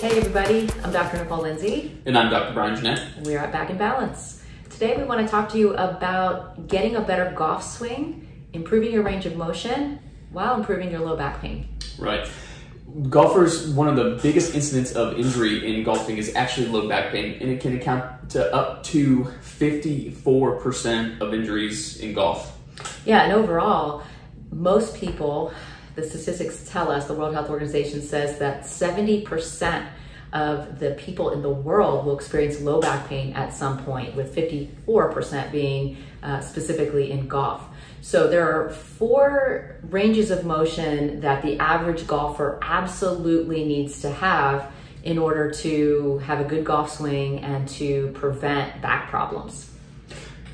Hey everybody, I'm Dr. Nicole Lindsey. And I'm Dr. Bryan Gennett. And we are at Back in Balance. Today we want to talk to you about getting a better golf swing, improving your range of motion, while improving your low back pain. Right. Golfers, one of the biggest incidents of injury in golfing is actually low back pain, and it can account to up to 54% of injuries in golf. Yeah, and overall, most people, the statistics tell us, the World Health Organization says that 70% of the people in the world will experience low back pain at some point, with 54% being specifically in golf. So there are 4 ranges of motion that the average golfer absolutely needs to have in order to have a good golf swing and to prevent back problems.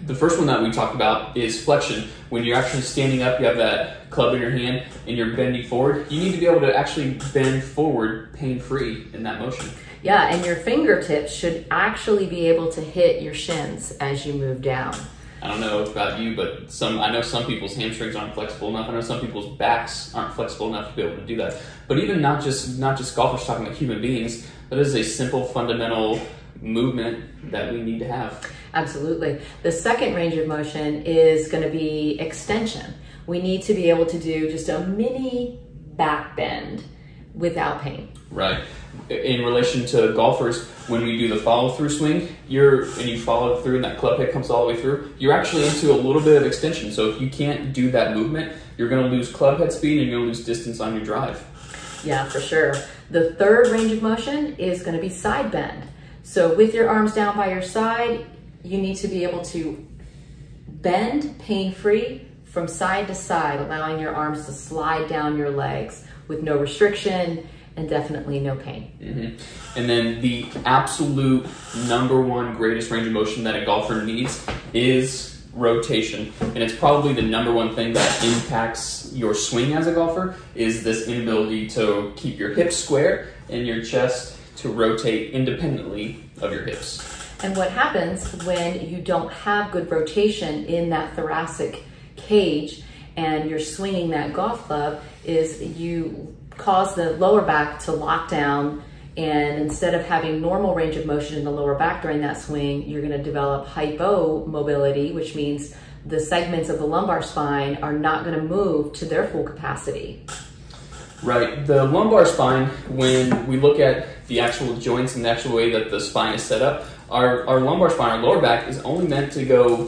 The first one that we talked about is flexion. When you're actually standing up, you have that club in your hand and you're bending forward, you need to be able to actually bend forward pain-free in that motion. Yeah, and your fingertips should actually be able to hit your shins as you move down. I don't know about you, but I know some people's hamstrings aren't flexible enough. I know some people's backs aren't flexible enough to be able to do that. But even not just golfers, talking about human beings, that is a simple fundamental movement that we need to have. Absolutely. The second range of motion is going to be extension. We need to be able to do just a mini back bend without pain. Right. In relation to golfers, when we do the follow-through swing, and you follow through and that club head comes all the way through, you're actually into a little bit of extension. So if you can't do that movement, you're going to lose club head speed and you're going to lose distance on your drive. Yeah, for sure. The third range of motion is going to be side bend. So with your arms down by your side, you need to be able to bend pain-free from side to side, allowing your arms to slide down your legs with no restriction and definitely no pain. Mm-hmm. And then the absolute #1 greatest range of motion that a golfer needs is rotation. And it's probably the #1 thing that impacts your swing as a golfer, is this inability to keep your hips square and your chest to rotate independently of your hips. And what happens when you don't have good rotation in that thoracic cage and you're swinging that golf club is you cause the lower back to lock down, and instead of having normal range of motion in the lower back during that swing, you're going to develop hypomobility, which means the segments of the lumbar spine are not going to move to their full capacity. Right. The lumbar spine, when we look at the actual joints and the actual way that the spine is set up, our lumbar spine, our lower back, is only meant to go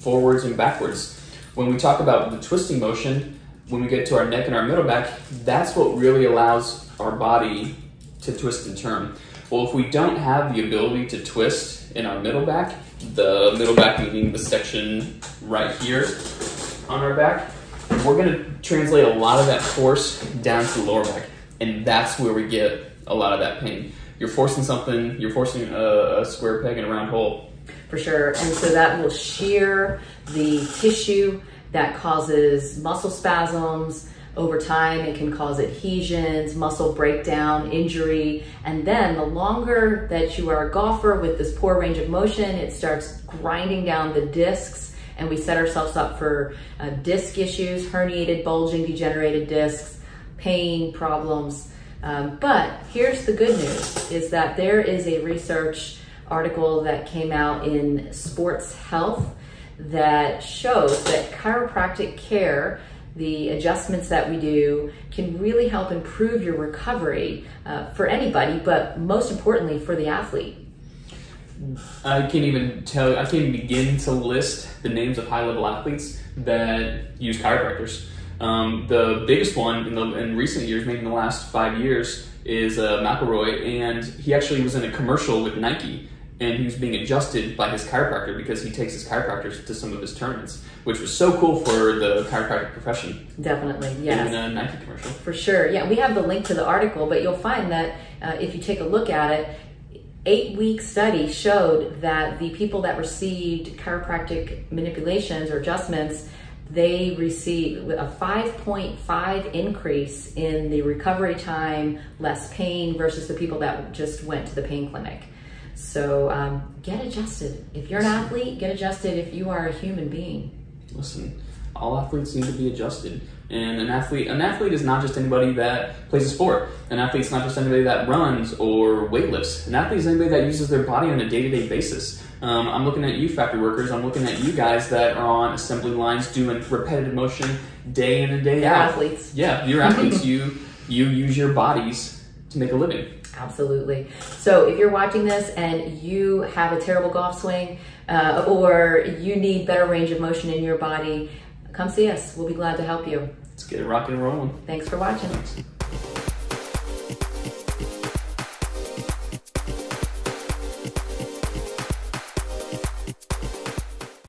forwards and backwards. When we talk about the twisting motion, when we get to our neck and our middle back, that's what really allows our body to twist and turn. Well, if we don't have the ability to twist in our middle back, the middle back meaning the section right here on our back, we're going to translate a lot of that force down to the lower back, and that's where we get a lot of that pain. You're forcing something, you're forcing a square peg in a round hole. For sure, and so that will shear the tissue. That causes muscle spasms. Over time, it can cause adhesions, muscle breakdown, injury, and then the longer that you are a golfer with this poor range of motion, it starts grinding down the discs, and we set ourselves up for disc issues, herniated, bulging, degenerated discs, pain problems. But here's the good news, is that there is a research article that came out in Sports Health that shows that chiropractic care, the adjustments that we do, can really help improve your recovery for anybody, but most importantly for the athlete. I can't even begin to list the names of high-level athletes that use chiropractors. The biggest one in recent years, maybe in the last 5 years, is McElroy, and he actually was in a commercial with Nike. And he was being adjusted by his chiropractor because he takes his chiropractors to some of his tournaments, which was so cool for the chiropractic profession. Definitely, yes. In a Nike commercial. For sure, yeah. We have the link to the article, but you'll find that if you take a look at it, 8-week study showed that the people that received chiropractic manipulations or adjustments, they received a 5.5 increase in the recovery time, less pain, versus the people that just went to the pain clinic. So get adjusted. If you're an athlete, get adjusted if you are a human being. Listen, all athletes need to be adjusted. And an athlete is not just anybody that plays a sport. An athlete's not just anybody that runs or weightlifts. An athlete is anybody that uses their body on a day-to-day basis. I'm looking at you factory workers. I'm looking at you guys that are on assembly lines doing repetitive motion day in and day out. Athletes. Yeah, you're athletes. You use your bodies to make a living. Absolutely. So if you're watching this and you have a terrible golf swing or you need better range of motion in your body, come see us. We'll be glad to help you. Let's get it rocking and rolling. Thanks for watching. Thanks.